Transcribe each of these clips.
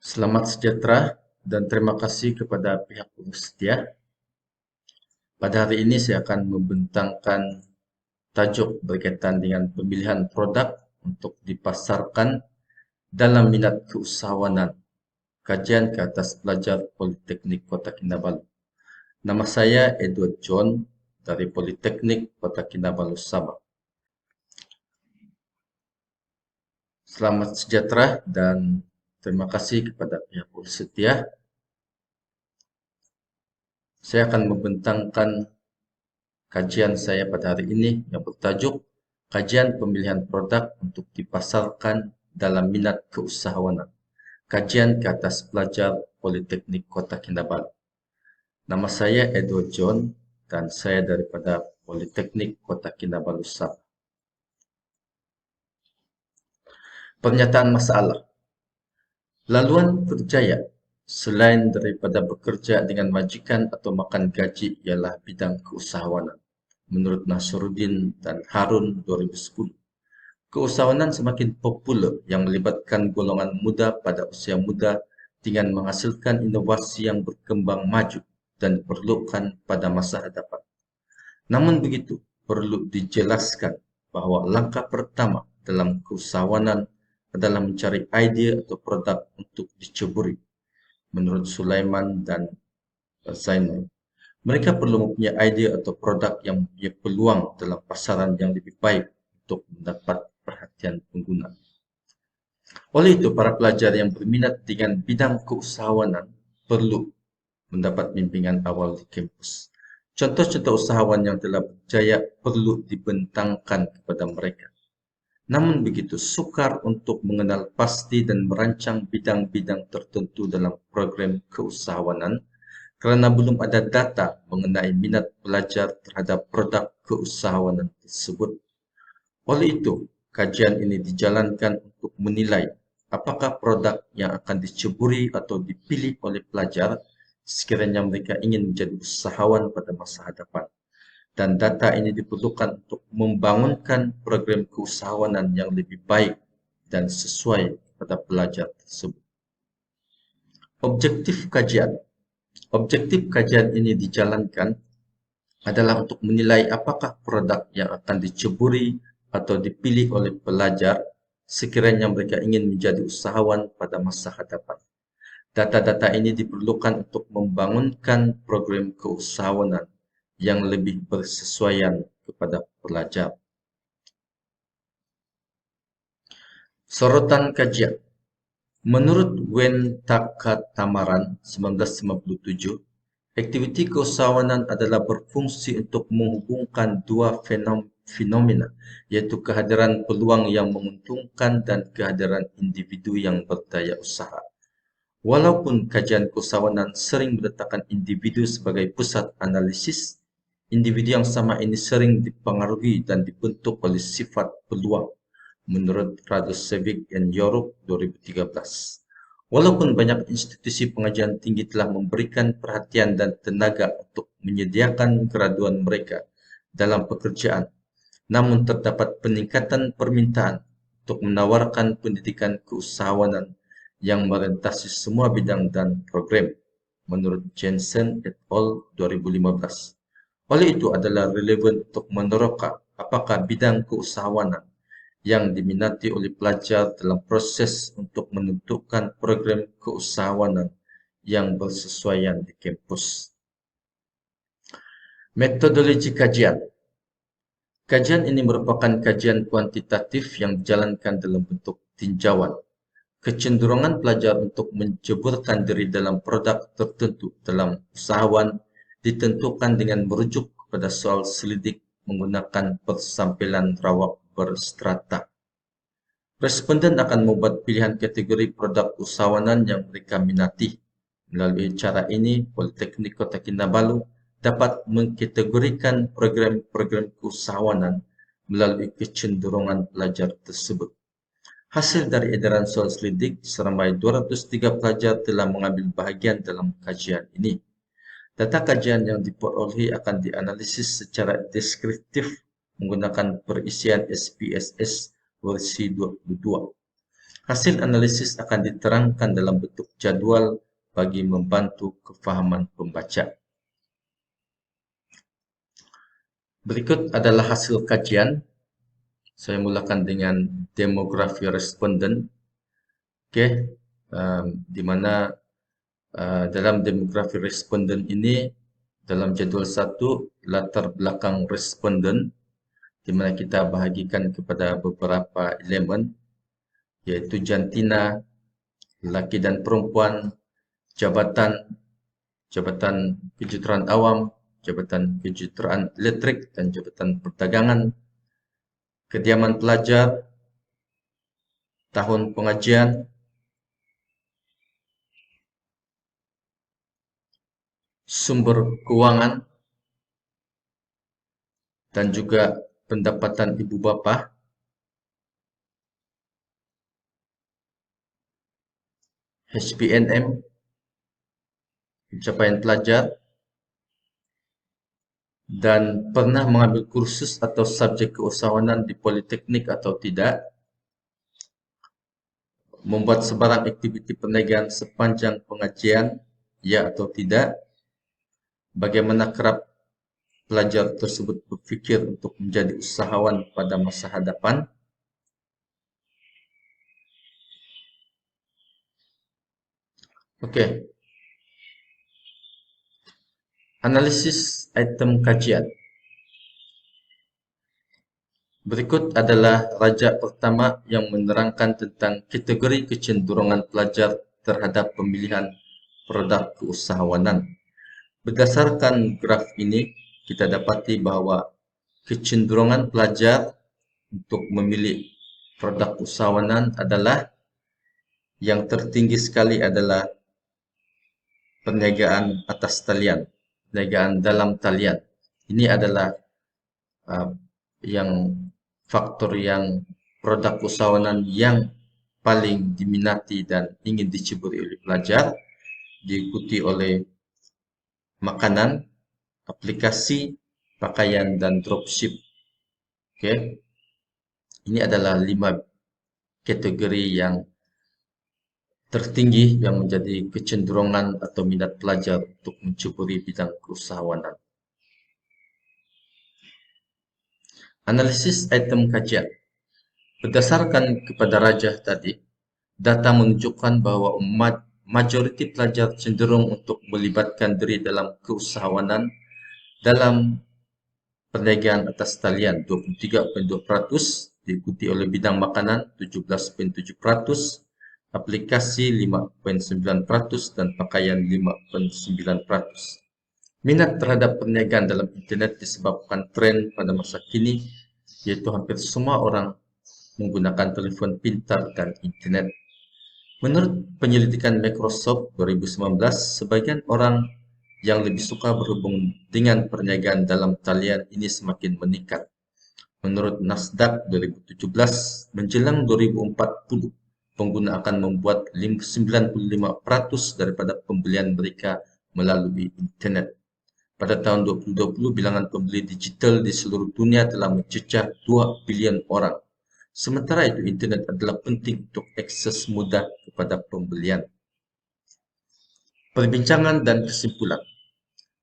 Selamat sejahtera dan terima kasih kepada pihak penyedia. Pada hari ini saya akan membentangkan tajuk berkaitan dengan pemilihan produk untuk dipasarkan dalam minat keusahawanan. Kajian ke atas pelajar Politeknik Kota Kinabalu. Nama saya Edward John dari Politeknik Kota Kinabalu, Sabah. Selamat sejahtera dan terima kasih kepada pihak penyedia. Saya akan membentangkan kajian saya pada hari ini yang bertajuk Kajian Pemilihan Produk untuk Dipasarkan dalam Minat Keusahawanan. Kajian ke atas pelajar Politeknik Kota Kinabalu. Nama saya Edward John dan saya daripada Politeknik Kota Kinabalu, Sabah. Pernyataan masalah. Laluan berjaya selain daripada bekerja dengan majikan atau makan gaji ialah bidang keusahawanan. Menurut Nasruddin dan Harun 2010. Keusahawanan semakin popular yang melibatkan golongan muda pada usia muda dengan menghasilkan inovasi yang berkembang maju dan diperlukan pada masa hadapan. Namun begitu, perlu dijelaskan bahawa langkah pertama dalam keusahawanan adalah mencari idea atau produk untuk diceburi. Menurut Sulaiman dan Zainal, mereka perlu mempunyai idea atau produk yang mempunyai peluang dalam pasaran yang lebih baik untuk mendapat perhatian pengguna. Oleh itu, para pelajar yang berminat dengan bidang keusahawanan perlu mendapat bimbingan awal di kampus. Contoh-contoh usahawan yang telah berjaya perlu dibentangkan kepada mereka. Namun begitu, sukar untuk mengenal pasti dan merancang bidang-bidang tertentu dalam program keusahawanan kerana belum ada data mengenai minat pelajar terhadap produk keusahawanan tersebut. Oleh itu, kajian ini dijalankan untuk menilai apakah produk yang akan diceburi atau dipilih oleh pelajar sekiranya mereka ingin menjadi usahawan pada masa hadapan. Dan data ini diperlukan untuk membangunkan program keusahawanan yang lebih baik dan sesuai kepada pelajar tersebut. Objektif kajian. Objektif kajian ini dijalankan adalah untuk menilai apakah produk yang akan diceburi atau dipilih oleh pelajar sekiranya mereka ingin menjadi usahawan pada masa hadapan. Data-data ini diperlukan untuk membangunkan program keusahawanan yang lebih bersesuaian kepada pelajar. Sorotan kajian. Menurut Wen Takatamaran 1997, aktiviti keusahawanan adalah berfungsi untuk menghubungkan dua fenomena, iaitu kehadiran peluang yang menguntungkan dan kehadiran individu yang berdaya usaha. Walaupun kajian keusahawanan sering meletakkan individu sebagai pusat analisis, individu yang sama ini sering dipengaruhi dan dibentuk oleh sifat peluang, menurut Radosevic and Europe 2013. Walaupun banyak institusi pengajian tinggi telah memberikan perhatian dan tenaga untuk menyediakan graduan mereka dalam pekerjaan, namun terdapat peningkatan permintaan untuk menawarkan pendidikan keusahawanan yang merentasi semua bidang dan program, menurut Jensen et al. 2015. Oleh itu adalah relevan untuk meneroka apakah bidang keusahawanan yang diminati oleh pelajar dalam proses untuk menentukan program keusahawanan yang bersesuaian di kampus. Metodologi kajian. Kajian ini merupakan kajian kuantitatif yang dijalankan dalam bentuk tinjauan. Kecenderungan pelajar untuk menceburkan diri dalam produk tertentu dalam usahawan ditentukan dengan merujuk kepada soal selidik menggunakan persampilan rawak berstrata. Responden akan membuat pilihan kategori produk usahawanan yang mereka minati. Melalui cara ini, Politeknik Kota Kinabalu dapat mengkategorikan program-program keusahawanan melalui kecenderungan pelajar tersebut. Hasil dari edaran soal selidik, seramai 203 pelajar telah mengambil bahagian dalam kajian ini. Data kajian yang diperolehi akan dianalisis secara deskriptif menggunakan perisian SPSS versi 22. Hasil analisis akan diterangkan dalam bentuk jadwal bagi membantu kefahaman pembaca. Berikut adalah hasil kajian. Saya mulakan dengan demografi responden. Okey, di mana dalam demografi responden ini dalam jadual 1 latar belakang responden di mana kita bahagikan kepada beberapa elemen iaitu jantina, lelaki dan perempuan, jabatan, jabatan kejuruteraan awam, jabatan kejuruteraan elektrik dan jabatan perdagangan, kediaman pelajar, tahun pengajian, sumber keuangan, dan juga pendapatan ibu bapa, HPNM, pencapaian pelajar, dan pernah mengambil kursus atau subjek keusahawanan di politeknik atau tidak, membuat sebarang aktiviti perniagaan sepanjang pengajian, ya atau tidak, bagaimana kerap pelajar tersebut berfikir untuk menjadi usahawan pada masa hadapan. Okey. Analisis item kajian. Berikut adalah rajak pertama yang menerangkan tentang kategori kecenderungan pelajar terhadap pemilihan produk keusahawanan. Berdasarkan graf ini, kita dapati bahawa kecenderungan pelajar untuk memilih produk usahawanan adalah yang tertinggi sekali adalah perniagaan atas talian, perniagaan dalam talian. Ini adalah uh, yang faktor yang produk usahawanan yang paling diminati dan ingin diceburi oleh pelajar, diikuti oleh makanan, aplikasi, pakaian, dan dropship. Okay. Ini adalah 5 kategori yang tertinggi yang menjadi kecenderungan atau minat pelajar untuk menceburi bidang keusahawanan. Analisis item kajian. Berdasarkan kepada rajah tadi, data menunjukkan bahawa majoriti pelajar cenderung untuk melibatkan diri dalam keusahawanan dalam perniagaan atas talian 23.2%, diikuti oleh bidang makanan 17.7%, aplikasi 5.9% dan pakaian 5.9%. Minat terhadap perniagaan dalam internet disebabkan tren pada masa kini, iaitu hampir semua orang menggunakan telefon pintar dan internet. Menurut penyelidikan Microsoft 2019, sebagian orang yang lebih suka berhubung dengan perniagaan dalam talian ini semakin meningkat. Menurut Nasdaq 2017, menjelang 2040, pengguna akan membuat 95% daripada pembelian mereka melalui internet. Pada tahun 2020, bilangan pembeli digital di seluruh dunia telah mencecah 2 bilion orang. Sementara itu, internet adalah penting untuk akses mudah kepada pembelian. Perbincangan dan kesimpulan.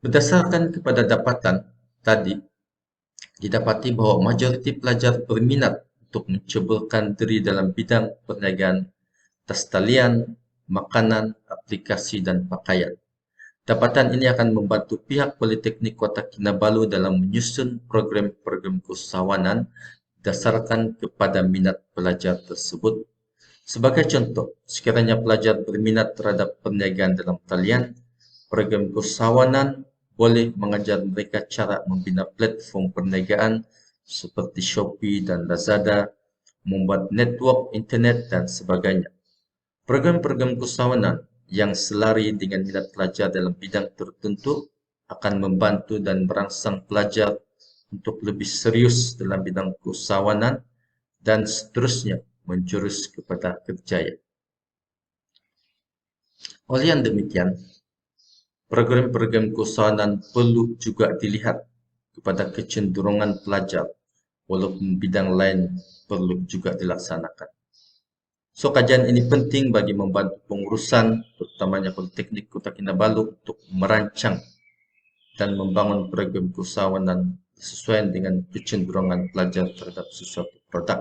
Berdasarkan kepada dapatan tadi, didapati bahawa majoriti pelajar berminat untuk menceburkan diri dalam bidang perniagaan atas talian, makanan, aplikasi dan pakaian. Dapatan ini akan membantu pihak Politeknik Kota Kinabalu dalam menyusun program-program keusahawanan berdasarkan kepada minat pelajar tersebut. Sebagai contoh, sekiranya pelajar berminat terhadap perniagaan dalam talian, program keusahawanan boleh mengajar mereka cara membina platform perniagaan seperti Shopee dan Lazada, membuat network internet dan sebagainya. Program-program keusahawanan yang selari dengan minat pelajar dalam bidang tertentu akan membantu dan merangsang pelajar untuk lebih serius dalam bidang keusahawanan dan seterusnya menjurus kepada kerjaya. Oleh yang demikian, program-program keusahawanan perlu juga dilihat kepada kecenderungan pelajar, walaupun bidang lain perlu juga dilaksanakan. So, kajian ini penting bagi membantu pengurusan, terutamanya Politeknik Kota Kinabalu untuk merancang dan membangun program keusahawanan sesuai dengan kecenderungan pelajar terhadap sesuatu produk.